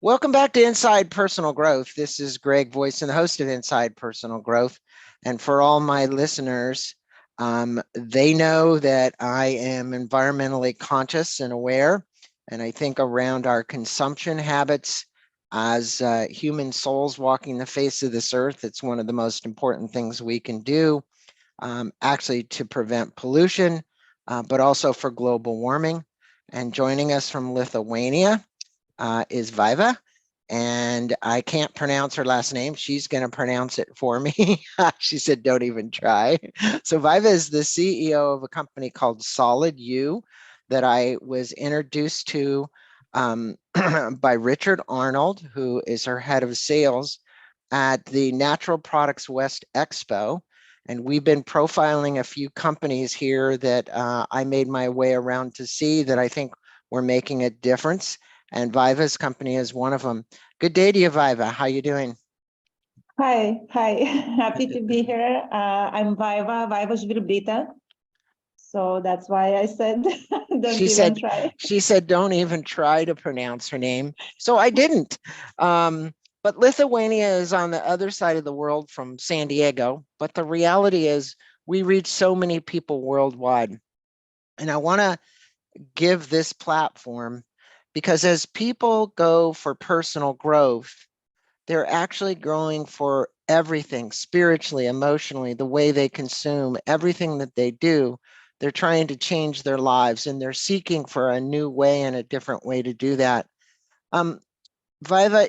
Welcome back to Inside Personal Growth. This is Greg Voisin, the host of Inside Personal Growth. And for all my listeners, they know that I am environmentally conscious and aware. And I think around our consumption habits as human souls walking the face of this earth, it's one of the most important things we can do, actually to prevent pollution, but also for global warming. And joining us from Lithuania is Vaiva, and I can't pronounce her last name. She's going to pronounce it for me. She said, don't even try. So Vaiva is the CEO of a company called SolidU that I was introduced to by Richard Arnold, who is her head of sales at the Natural Products West Expo. And we've been profiling a few companies here that I made my way around to see that I think we're making a difference. And Vaiva's company is one of them. Good day to you, Vaiva. How you doing? Hi. Happy to be here. I'm Vaiva Zvirblyte. So that's why I said, try. She said, don't even try to pronounce her name. So I didn't. But Lithuania is on the other side of the world from San Diego. But the reality is we reach so many people worldwide. And I want to give this platform because as people go for personal growth, they're actually growing for everything, spiritually, emotionally, the way they consume, everything that they do. They're trying to change their lives and they're seeking for a new way and a different way to do that. Vaiva,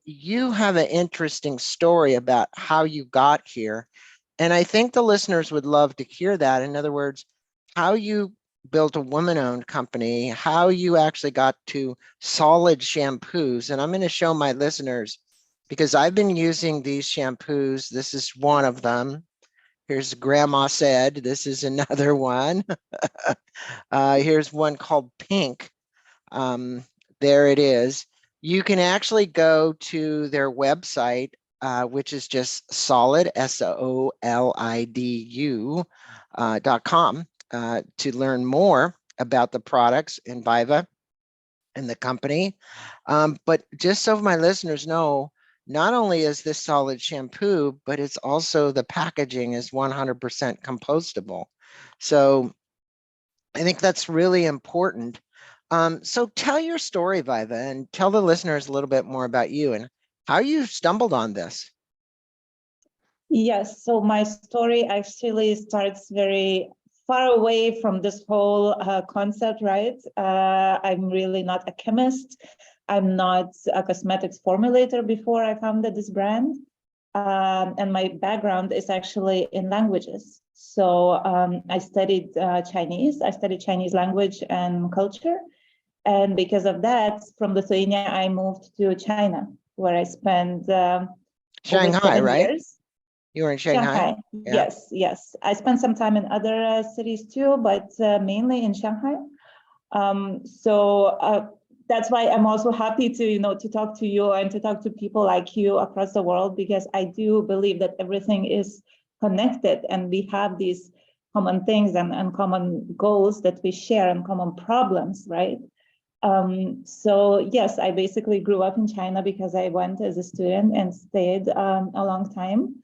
you have an interesting story about how you got here. And I think the listeners would love to hear that. In other words, how you built a woman-owned company, how you actually got to Solid shampoos. And I'm going to show my listeners, because I've been using these shampoos. This is one of them. Here's Grandma Said. This is another one. Here's one called Pink. There it is. You can actually go to their website, which is just solid, SOLIDU.com, to learn more about the products in Vaiva and the company. But just so my listeners know, not only is this solid shampoo, but it's also the packaging is 100% compostable. So I think that's really important. So tell your story, Vaiva, and tell the listeners a little bit more about you and how you stumbled on this. Yes, so my story actually starts very far away from this whole concept, right? I'm really not a chemist. I'm not a cosmetics formulator before I founded this brand. And my background is actually in languages. So I studied Chinese. I studied Chinese language and culture. And because of that, from Lithuania, I moved to China, where I spent Shanghai, right? years. You were in Shanghai? Yeah. Yes. I spent some time in other cities too, but mainly in Shanghai. That's why I'm also happy to, to talk to you and to talk to people like you across the world, because I do believe that everything is connected and we have these common things and common goals that we share and common problems, right? So yes, I basically grew up in China because I went as a student and stayed a long time.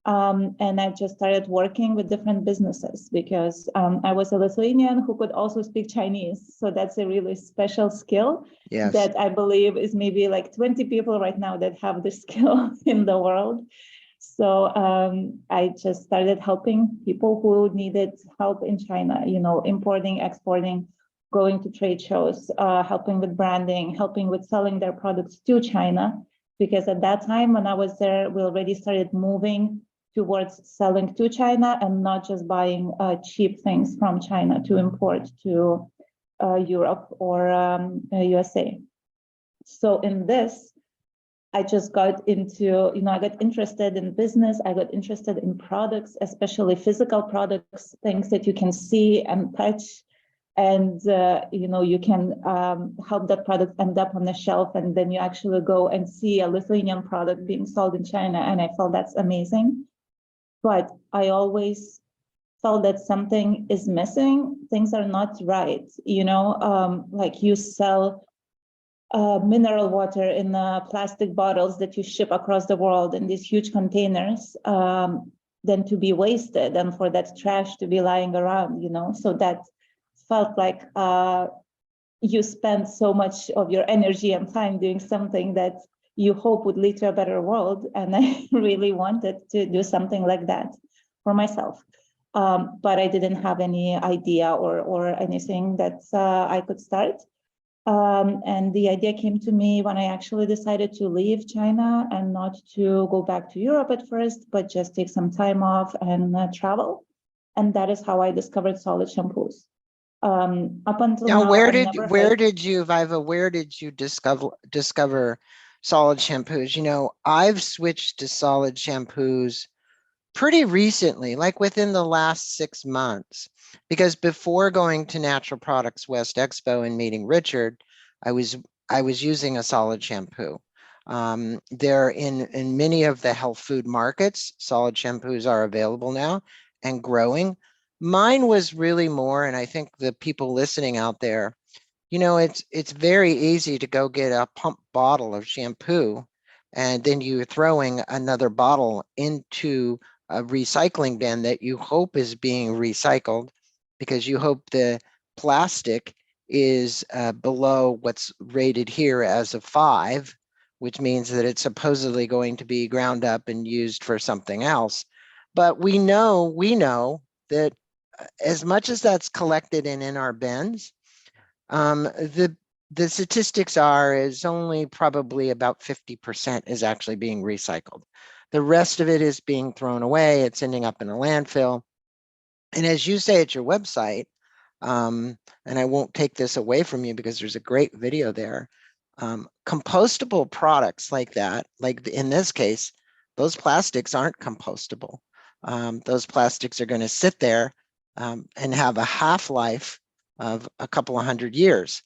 And I just started working with different businesses because I was a Lithuanian who could also speak Chinese. So that's a really special skill that I believe is maybe like 20 people right now that have this skill in the world. So I just started helping people who needed help in China, importing, exporting, going to trade shows, helping with branding, helping with selling their products to China. Because at that time when I was there, we already started moving towards selling to China and not just buying cheap things from China to import to Europe or USA. So in this, I just got into, I got interested in business. I got interested in products, especially physical products, things that you can see and touch. And, you can help that product end up on the shelf. And then you actually go and see a Lithuanian product being sold in China. And I felt that's amazing. But I always felt that something is missing. Things are not right. Like you sell mineral water in plastic bottles that you ship across the world in these huge containers than to be wasted and for that trash to be lying around, So that felt like you spend so much of your energy and time doing something that you hope would lead to a better world. And I really wanted to do something like that for myself. But I didn't have any idea or anything that I could start. And the idea came to me when I actually decided to leave China and not to go back to Europe at first, but just take some time off and travel. And that is how I discovered solid shampoos. Up until Now, now, where did you, Vaiva, where did you discover solid shampoos? I've switched to solid shampoos pretty recently, like within the last 6 months, because before going to Natural Products West Expo and meeting Richard, I was using a solid shampoo. There in many of the health food markets, solid shampoos are available now and growing. Mine was really more, and I think the people listening out there, it's very easy to go get a pump bottle of shampoo, and then you're throwing another bottle into a recycling bin that you hope is being recycled, because you hope the plastic is below what's rated here as a 5, which means that it's supposedly going to be ground up and used for something else. But we know that as much as that's collected in our bins, the statistics is only probably about 50% is actually being recycled. The rest of it is being thrown away. It's ending up in a landfill. And as you say at your website, and I won't take this away from you because there's a great video there, compostable products like that, like in this case, those plastics aren't compostable. Those plastics are going to sit there and have a half-life of a couple of 100 years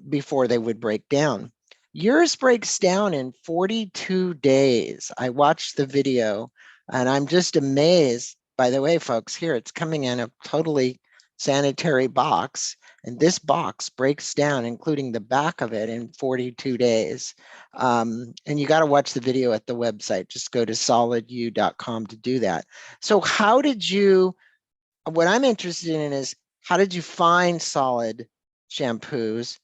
before they would break down. Yours breaks down in 42 days. I watched the video and I'm just amazed. By the way, folks, here it's coming in a totally sanitary box, and this box breaks down, including the back of it, in 42 days. And you got to watch the video at the website. Just go to solidu.com to do that. So how did you, what I'm interested in is, how did you find solid shampoos?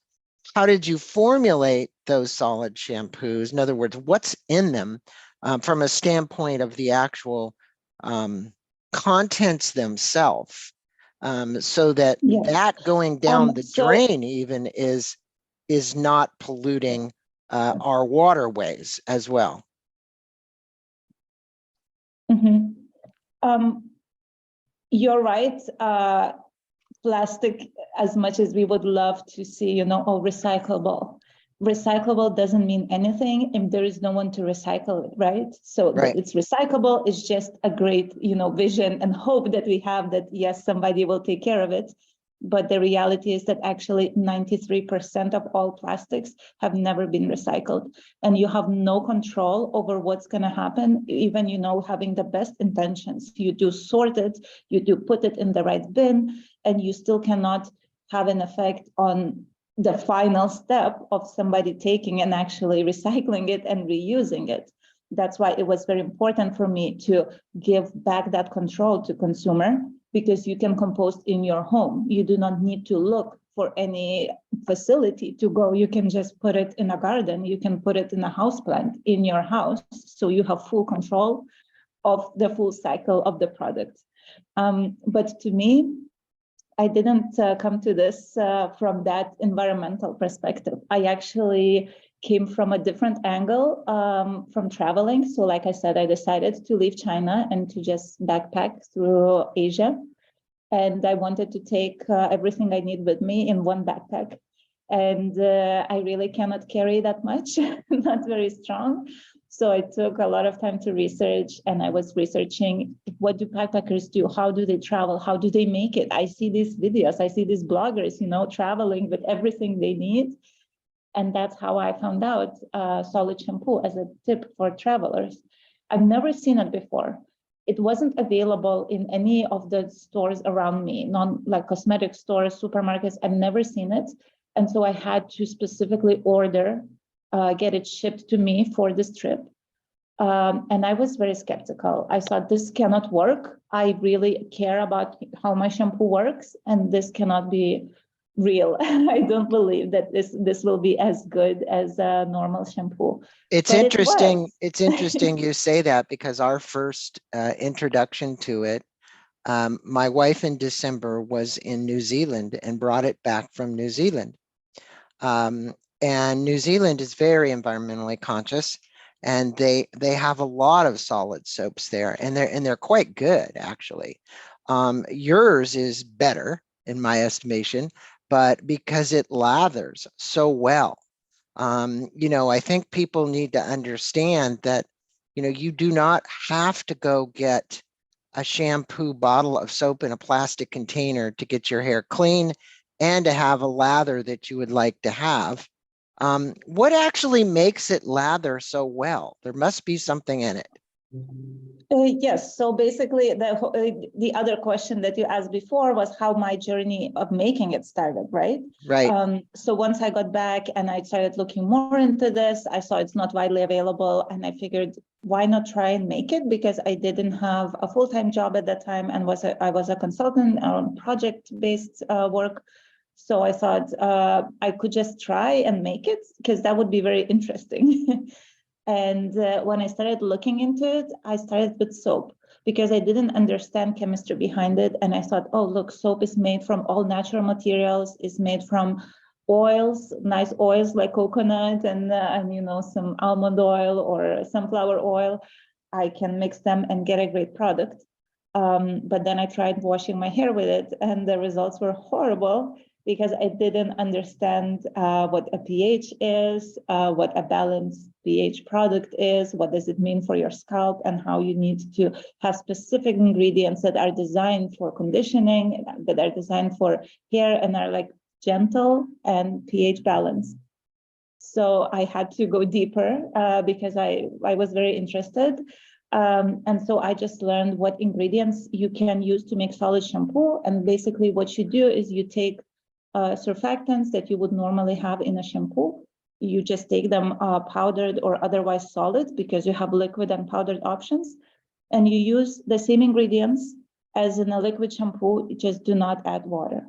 How did you formulate those solid shampoos? In other words, what's in them from a standpoint of the actual contents themselves, so that that going down the drain even is not polluting our waterways as well. Mm-hmm. You're right. Plastic, as much as we would love to see, all recyclable. Recyclable doesn't mean anything if there is no one to recycle it, right? So that it's recyclable is just a great, vision and hope that we have that, yes, somebody will take care of it. But the reality is that actually 93% of all plastics have never been recycled. And you have no control over what's going to happen, even, having the best intentions. You do sort it, you do put it in the right bin, and you still cannot have an effect on the final step of somebody taking and actually recycling it and reusing it. That's why it was very important for me to give back that control to consumer, because you can compost in your home. You do not need to look for any facility to go. You can just put it in a garden. You can put it in a house plant in your house. So you have full control of the full cycle of the product. But to me, I didn't come to this from that environmental perspective. I actually came from a different angle from traveling. So like I said, I decided to leave China and to just backpack through Asia. And I wanted to take everything I need with me in one backpack. And I really cannot carry that much, not very strong. So I took a lot of time to research, and I was researching, what do backpackers do? How do they travel? How do they make it? I see these videos, I see these bloggers, traveling with everything they need. And that's how I found out solid shampoo as a tip for travelers. I've never seen it before. It wasn't available in any of the stores around me, like cosmetic stores, supermarkets. I've never seen it. And so I had to specifically order, get it shipped to me for this trip. And I was very skeptical. I thought this cannot work. I really care about how my shampoo works, and this cannot be real. I don't believe that this will be as good as a normal shampoo. It's But interesting. it was. It's interesting you say that, because our first introduction to it, my wife in December was in New Zealand and brought it back from New Zealand. And New Zealand is very environmentally conscious, and they have a lot of solid soaps there, and they're quite good, actually. Yours is better in my estimation, but because it lathers so well. You know, I think people need to understand that, you know, you do not have to go get a shampoo bottle of soap in a plastic container to get your hair clean and to have a lather that you would like to have. What actually makes it lather so well? There must be something in it. Yes. So basically, the other question that you asked before was how my journey of making it started, right? Right. So once I got back and I started looking more into this, I saw it's not widely available, and I figured, why not try and make it? Because I didn't have a full-time job at that time, and I was a consultant on project-based work. So I thought I could just try and make it, because that would be very interesting. And when I started looking into it, I started with soap, because I didn't understand chemistry behind it. And I thought, oh, look, soap is made from all natural materials. It's made from oils, nice oils like coconut and you know, some almond oil or sunflower oil. I can mix them and get a great product. But then I tried washing my hair with it, and the results were horrible, because I didn't understand what a pH is, what a balanced pH product is, what does it mean for your scalp, and how you need to have specific ingredients that are designed for conditioning, that are designed for hair, and are like gentle and pH balanced. So I had to go deeper because I was very interested. And so I just learned what ingredients you can use to make solid shampoo. And basically what you do is you take surfactants that you would normally have in a shampoo. You just take them powdered or otherwise solid, because you have liquid and powdered options. And you use the same ingredients as in a liquid shampoo, just do not add water.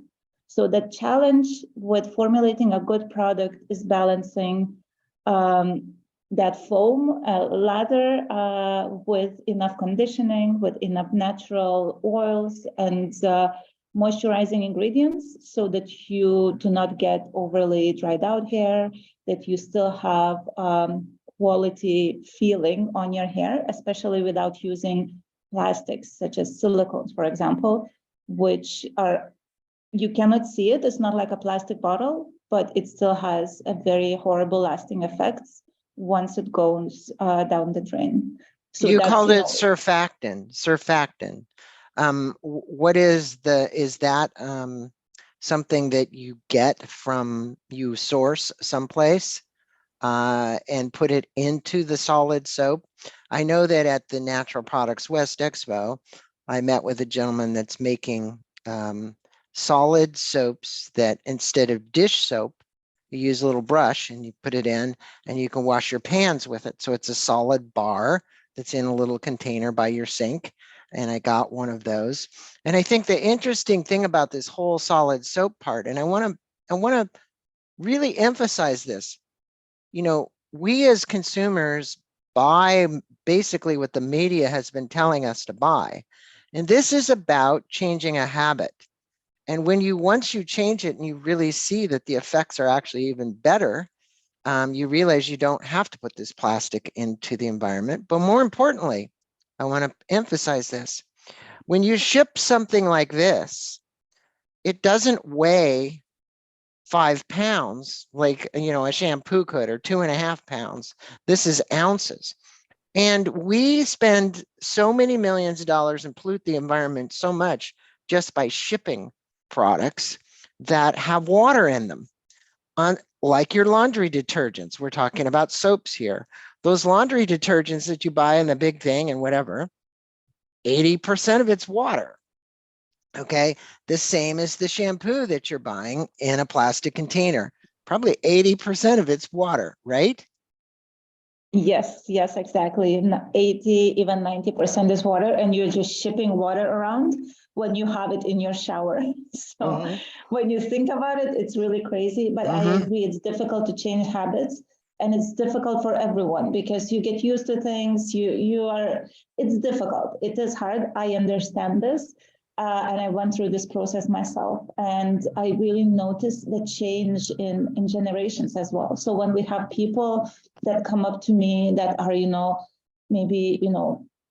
So the challenge with formulating a good product is balancing that foam lather with enough conditioning, with enough natural oils and moisturizing ingredients, so that you do not get overly dried out hair, that you still have quality feeling on your hair, especially without using plastics such as silicones, for example, which are, you cannot see it. It's not like a plastic bottle, but it still has a very horrible lasting effects once it goes down the drain. So You that's, called you it know, surfactant. What is that something that you get from, you source someplace and put it into the solid soap? I know that at the Natural Products West Expo, I met with a gentleman that's making solid soaps that instead of dish soap, you use a little brush and you put it in and you can wash your pans with it. So it's a solid bar that's in a little container by your sink. And I got one of those. And I think the interesting thing about this whole solid soap part, and I want to really emphasize this, you know, we as consumers buy basically what the media has been telling us to buy. And this is about changing a habit. And when once you change it and you really see that the effects are actually even better, you realize you don't have to put this plastic into the environment. But more importantly, I want to emphasize this. When you ship something like this, it doesn't weigh 5 pounds like, you know, a shampoo could, or 2.5 pounds. This is ounces. And we spend so many millions of dollars and pollute the environment so much just by shipping products that have water in them. Like your laundry detergents, we're talking about soaps here. Those laundry detergents that you buy in the big thing and whatever, 80% of it's water. Okay, the same as the shampoo that you're buying in a plastic container. probably 80% of it's water, right? Yes, yes, exactly. 80, even 90% is water, and you're just shipping water around when you have it in your shower. So when you think about it, it's really crazy. But I agree, it's difficult to change habits, and it's difficult for everyone because you get used to things. It's difficult. It is hard. I understand this. And I went through this process myself, and I really noticed the change in generations as well. So when we have people that come up to me that are, maybe,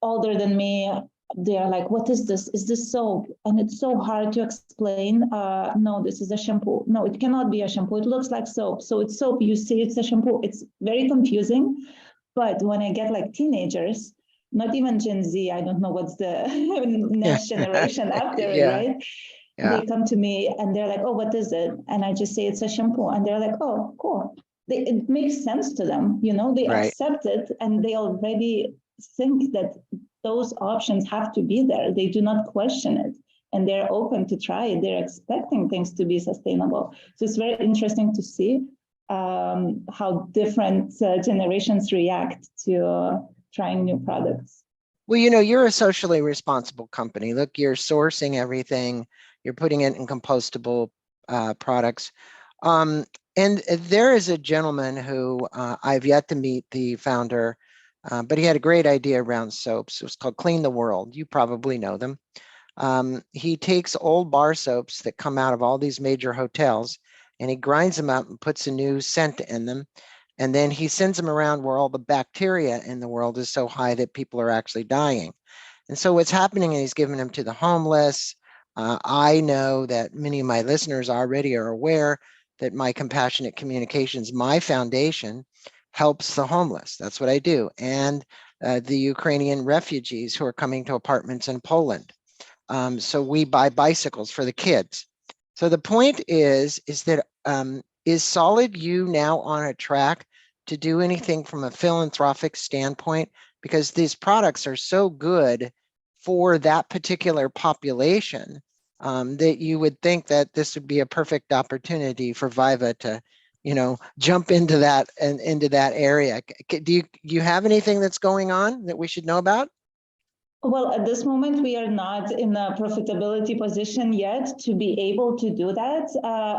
older than me, they're like, what is this? Is this soap? And it's so hard to explain. No, this is a shampoo. No, it cannot be a shampoo. It looks like soap. So it's soap. You say it's a shampoo. It's very confusing. But when I get like teenagers, not even Gen Z, I don't know what's the next generation after it, right? They come to me and they're like, oh, what is it? And I just say it's a shampoo. And they're like, oh, cool. It makes sense to them, they accept it, and they already think that those options have to be there. They do not question it, and they're open to try it. They're expecting things to be sustainable. So it's very interesting to see how different generations react to trying new products. Well, you're a socially responsible company. Look, you're sourcing everything. You're putting it in compostable products. And there is a gentleman who I've yet to meet the founder, but he had a great idea around soaps. It was called Clean the World. You probably know them. He takes old bar soaps that come out of all these major hotels, and he grinds them up and puts a new scent in them. And then he sends them around where all the bacteria in the world is so high that people are actually dying. And so what's happening is he's giving them to the homeless. I know that many of my listeners already are aware that my Compassionate Communications, my foundation, helps the homeless. That's what I do. And the Ukrainian refugees who are coming to apartments in Poland. So we buy bicycles for the kids. So the point is that is SolidU now on a track to do anything from a philanthropic standpoint? Because these products are so good for that particular population that you would think that this would be a perfect opportunity for Vaiva to, jump into that and into that area. Do you have anything that's going on that we should know about? Well, at this moment, we are not in a profitability position yet to be able to do that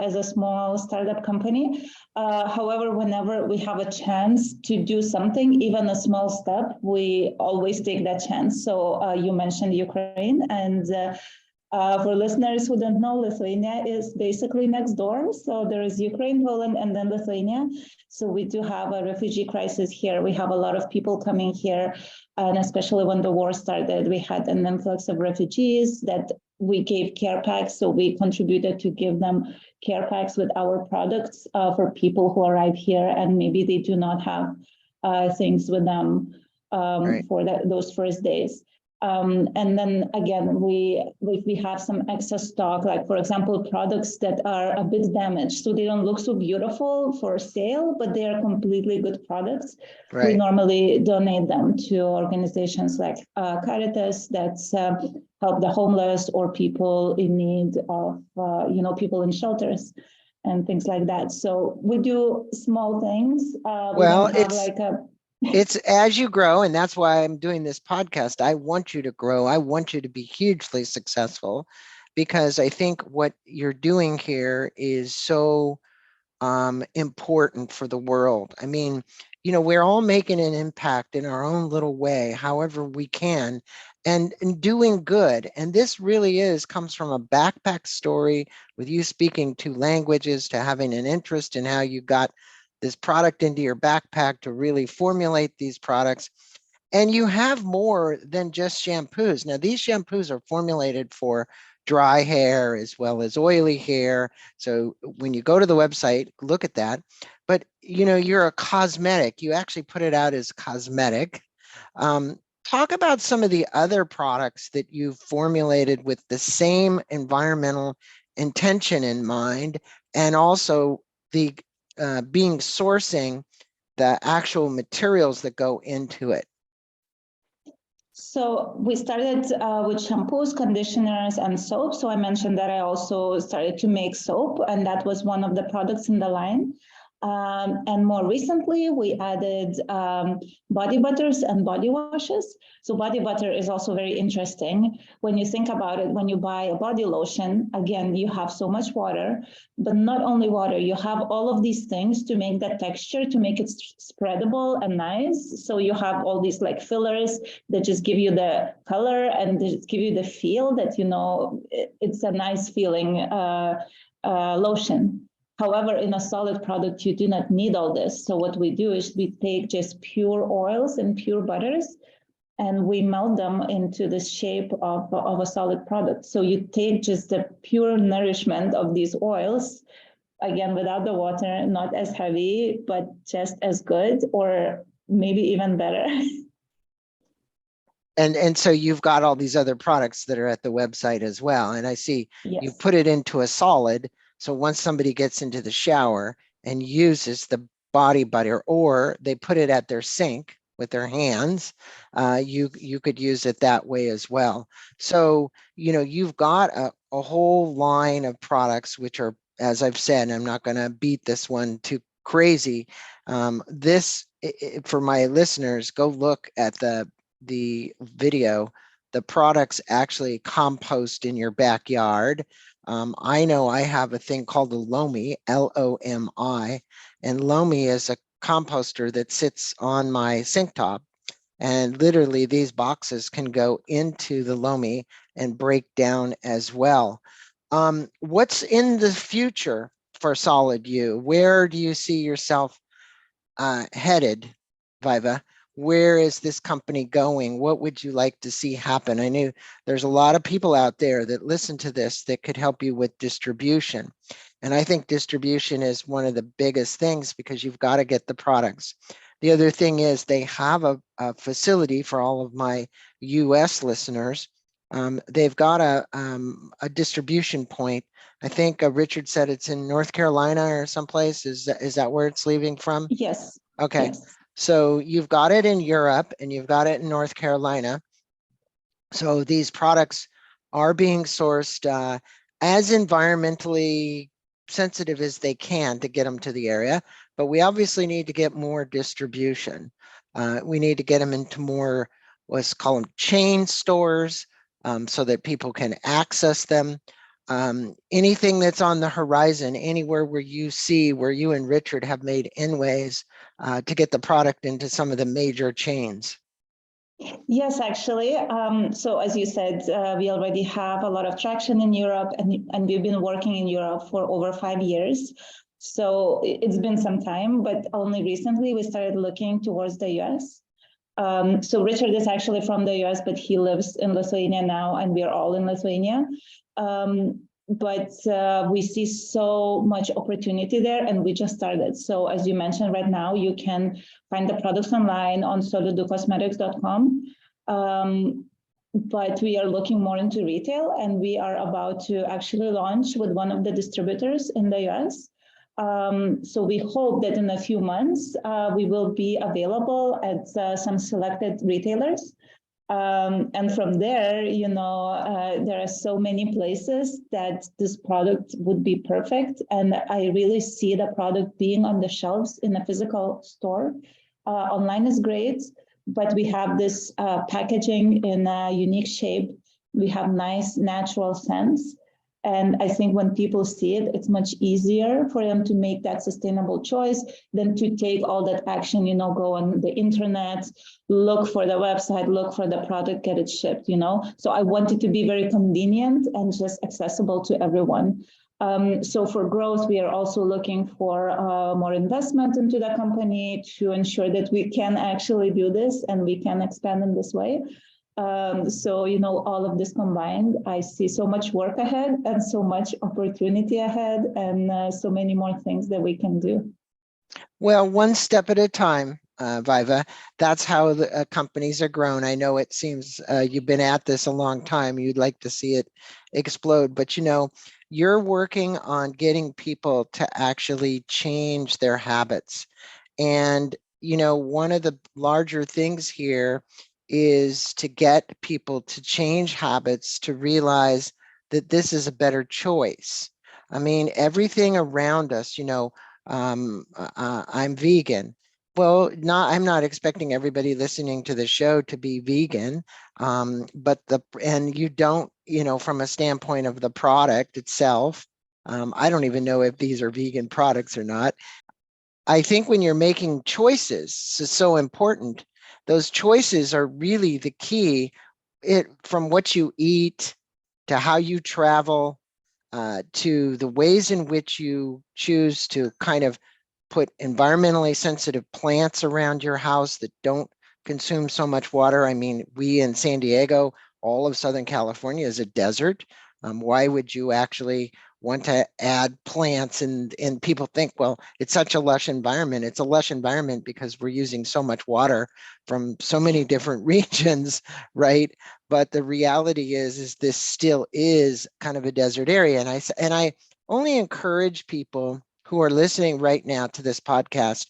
as a small startup company. However, whenever we have a chance to do something, even a small step, we always take that chance. So you mentioned Ukraine, and for listeners who don't know, Lithuania is basically next door. So there is Ukraine, Poland, and then Lithuania. So we do have a refugee crisis here. We have a lot of people coming here. And especially when the war started, we had an influx of refugees that we gave care packs. So we contributed to give them care packs with our products for people who arrive here and maybe they do not have things with them for those first days. And then again, we have some excess stock, like for example, products that are a bit damaged. So they don't look so beautiful for sale, but they are completely good products. We normally donate them to organizations like Caritas that help the homeless or people in need of, people in shelters and things like that. So we do small things. It's as you grow, and that's why I'm doing this podcast. I want you to grow. I want you to be hugely successful because I think what you're doing here is so important for the world. I mean, we're all making an impact in our own little way, however we can, and doing good. And this really comes from a backpack story with you speaking 2 languages to having an interest in how you got this product into your backpack to really formulate these products. And you have more than just shampoos. Now, these shampoos are formulated for dry hair as well as oily hair. So when you go to the website, look at that. But, you're a cosmetic. You actually put it out as cosmetic. Talk about some of the other products that you've formulated with the same environmental intention in mind, and also the sourcing the actual materials that go into it. So we started with shampoos, conditioners, and soap. So I mentioned that I also started to make soap, and that was one of the products in the line. And more recently, we added body butters and body washes. So body butter is also very interesting. When you think about it, when you buy a body lotion, again, you have so much water, but not only water, you have all of these things to make that texture, to make it spreadable and nice. So you have all these like fillers that just give you the color and just give you the feel that, you know, it's a nice feeling lotion. However, in a solid product, you do not need all this. So what we do is we take just pure oils and pure butters, and we melt them into the shape of a solid product. So you take just the pure nourishment of these oils, again, without the water, not as heavy, but just as good, or maybe even better. And so you've got all these other products that are at the website as well. And I see you Yes. put it into a solid. So once somebody gets into the shower and uses the body butter, or they put it at their sink with their hands, you could use it that way as well. So, you know, you've got a whole line of products, which are, as I've said, I'm not going to beat this one too crazy. For my listeners, go look at the video. The products actually compost in your backyard. I know I have a thing called a Lomi, Lomi, and Lomi is a composter that sits on my sink top. And literally these boxes can go into the Lomi and break down as well. What's in the future for SolidU? Where do you see yourself headed, Vaiva? Where is this company going? What would you like to see happen? I knew there's a lot of people out there that listen to this that could help you with distribution. And I think distribution is one of the biggest things because you've got to get the products. The other thing is they have a facility for all of my US listeners. They've got a distribution point. I think Richard said it's in North Carolina or someplace. Is that where it's leaving from? Yes. Okay. Yes. So you've got it in Europe and you've got it in North Carolina. So these products are being sourced as environmentally sensitive as they can to get them to the area. But we obviously need to get more distribution. We need to get them into more, let's call them chain stores, so that people can access them. Anything that's on the horizon, anywhere where you see where you and Richard have made inways to get the product into some of the major chains. Yes, actually. So as you said, we already have a lot of traction in Europe, and we've been working in Europe for over 5 years. So it's been some time, but only recently we started looking towards the US. So Richard is actually from the US, but he lives in Lithuania now, and we are all in Lithuania. But we see so much opportunity there, and we just started. So as you mentioned, right now you can find the products online on soliducosmetics.com. But we are looking more into retail, and we are about to actually launch with one of the distributors in the US. So we hope that in a few months, we will be available at some selected retailers. And from there, you know, there are so many places that this product would be perfect. And I really see the product being on the shelves in a physical store. Online is great, but we have this packaging in a unique shape. We have nice natural scents. And I think when people see it, it's much easier for them to make that sustainable choice than to take all that action, you know, go on the internet, look for the website, look for the product, get it shipped, you know. So I want it to be very convenient and just accessible to everyone. So for growth, we are also looking for more investment into the company to ensure that we can actually do this and we can expand in this way. So, you know, all of this combined, I see so much work ahead and so much opportunity ahead, and so many more things that we can do. Well, one step at a time, Vaiva. That's how the companies are grown. I know it seems you've been at this a long time. You'd like to see it explode, but you know, you're working on getting people to actually change their habits. And, you know, one of the larger things here is to get people to change habits, to realize that this is a better choice. I mean, everything around us, I'm vegan. Well, I'm not expecting everybody listening to the show to be vegan, and you don't, from a standpoint of the product itself, I don't even know if these are vegan products or not. I think when you're making choices, it's so important. Those choices are really the key. From what you eat to how you travel, to the ways in which you choose to kind of put environmentally sensitive plants around your house that don't consume so much water. I mean, we in San Diego, all of Southern California is a desert. Why would you actually want to add plants? And people think, well, it's such a lush environment. It's a lush environment because we're using so much water from so many different regions, right? But the reality is this still is kind of a desert area. And I only encourage people who are listening right now to this podcast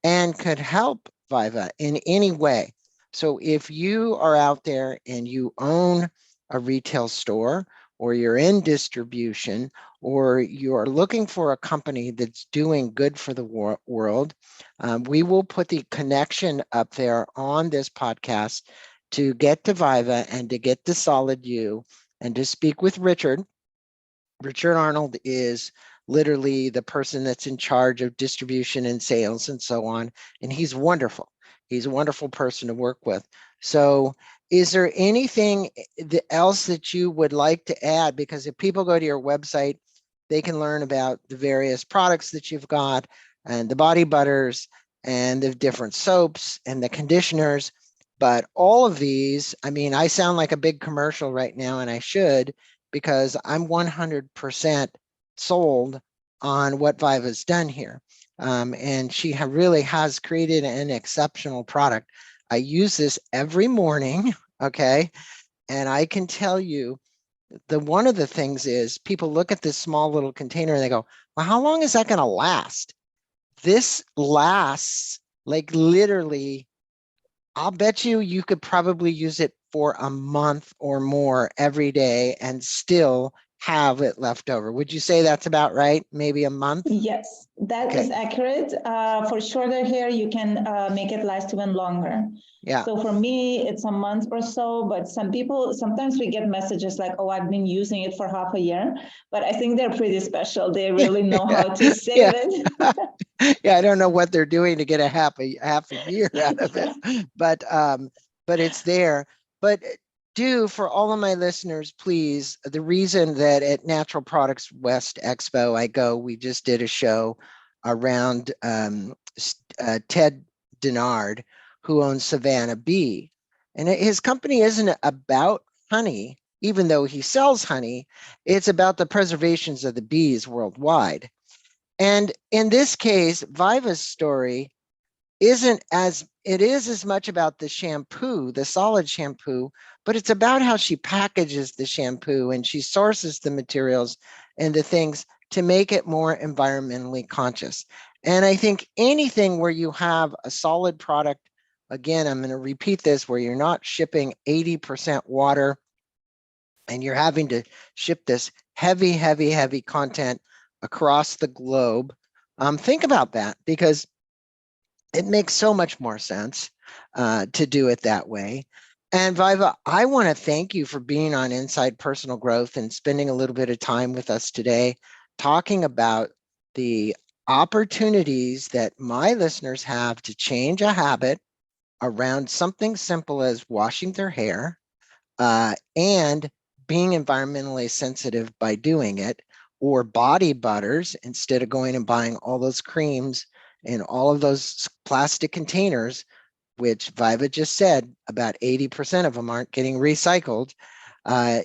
and could help Vaiva in any way. So if you are out there and you own a retail store, or you're in distribution, or you're looking for a company that's doing good for the world, we will put the connection up there on this podcast to get to Vaiva and to get to SolidU and to speak with Richard. Richard Arnold is literally the person that's in charge of distribution and sales and so on. And he's wonderful. He's a wonderful person to work with. So is there anything else that you would like to add? Because if people go to your website, they can learn about the various products that you've got and the body butters and the different soaps and the conditioners. But all of these, I mean, I sound like a big commercial right now, and I should, because I'm 100% sold on what Vaiva's done here. And she really has created an exceptional product. I use this every morning, okay? And I can tell you, one of the things is people look at this small little container and they go, well, how long is that going to last? This lasts like literally, I'll bet you could probably use it for a month or more every day and still have it left over. Would you say that's about right? Maybe a month? Yes, that is Okay. accurate. For shorter hair, you can make it last even longer. Yeah. So for me, it's a month or so, but sometimes we get messages like, oh, I've been using it for half a year, but I think they're pretty special. They really know how to save Yeah. it. Yeah, I don't know what they're doing to get a half a year out of it, but it's there. But do, for all of my listeners, please, the reason that at Natural Products West Expo we just did a show around Ted Denard, who owns Savannah Bee, and his company isn't about honey, even though he sells honey. It's about the preservations of the bees worldwide. And in this case, Vaiva's story it is as much about the shampoo, the solid shampoo, but it's about how she packages the shampoo and she sources the materials and the things to make it more environmentally conscious. And I think anything where you have a solid product, again, I'm going to repeat this, where you're not shipping 80% water and you're having to ship this heavy, heavy, heavy content across the globe. Think about that, because it makes so much more sense to do it that way. And Vaiva, I want to thank you for being on Inside Personal Growth and spending a little bit of time with us today, talking about the opportunities that my listeners have to change a habit around something simple as washing their hair, and being environmentally sensitive by doing it, or body butters, instead of going and buying all those creams in all of those plastic containers, which Vaiva just said about 80% of them aren't getting recycled.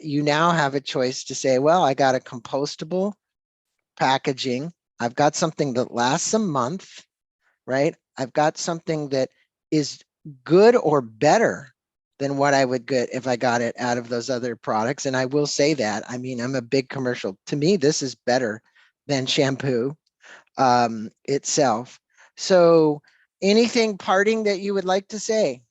You now have a choice to say, well, I got a compostable packaging. I've got something that lasts a month, right? I've got something that is good or better than what I would get if I got it out of those other products. And I will say that. I mean, I'm a big commercial. To me, this is better than shampoo itself. So anything parting that you would like to say?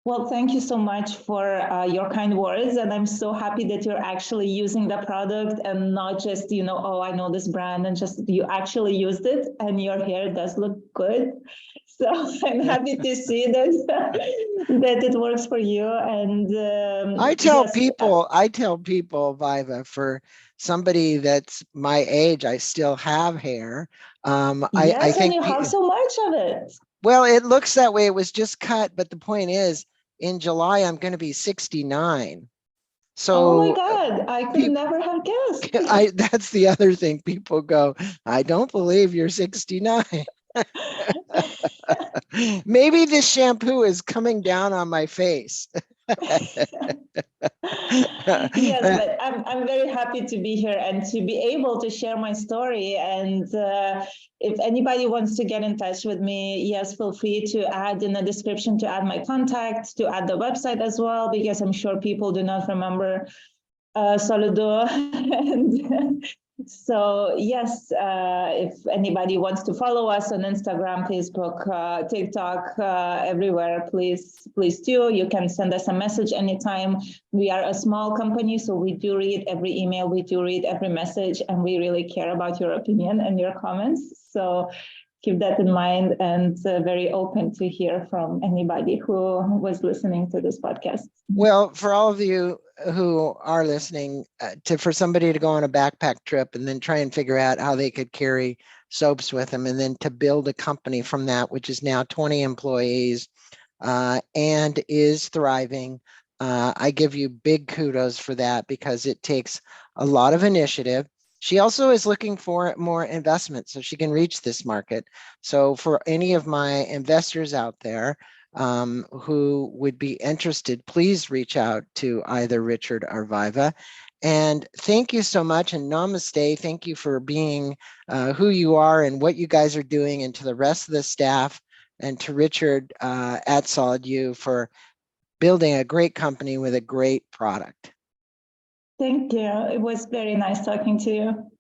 Well, thank you so much for your kind words. And I'm so happy that you're actually using the product and not just, oh, I know this brand, and just you actually used it and your hair does look good. So I'm happy to see that, that it works for you. And I tell yes, people, Vaiva, for somebody that's my age, I still have hair. I yes, and think, you have so much of it. well, it looks that way. It was just cut, but the point is, in July, I'm going to be 69. Oh my So God, I could people, never have guessed. that's the other thing. People go, I don't believe you're 69. Maybe this shampoo is coming down on my face. Yes, but I'm very happy to be here and to be able to share my story. And if anybody wants to get in touch with me, yes, feel free to add in the description, to add my contact, to add the website as well, because I'm sure people do not remember SolidU. And so yes, if anybody wants to follow us on Instagram, Facebook, TikTok, everywhere, please do. You can send us a message anytime. We are a small company, so we do read every email, we do read every message, and we really care about your opinion and your comments. So keep that in mind, and very open to hear from anybody who was listening to this podcast. Well, for all of you who are listening, for somebody to go on a backpack trip and then try and figure out how they could carry soaps with them, and then to build a company from that, which is now 20 employees and is thriving. I give you big kudos for that, because it takes a lot of initiative. She also is looking for more investment so she can reach this market. So for any of my investors out there who would be interested, please reach out to either Richard or Vaiva. And thank you so much, and namaste. Thank you for being who you are and what you guys are doing, and to the rest of the staff, and to Richard at SolidU for building a great company with a great product. Thank you. It was very nice talking to you.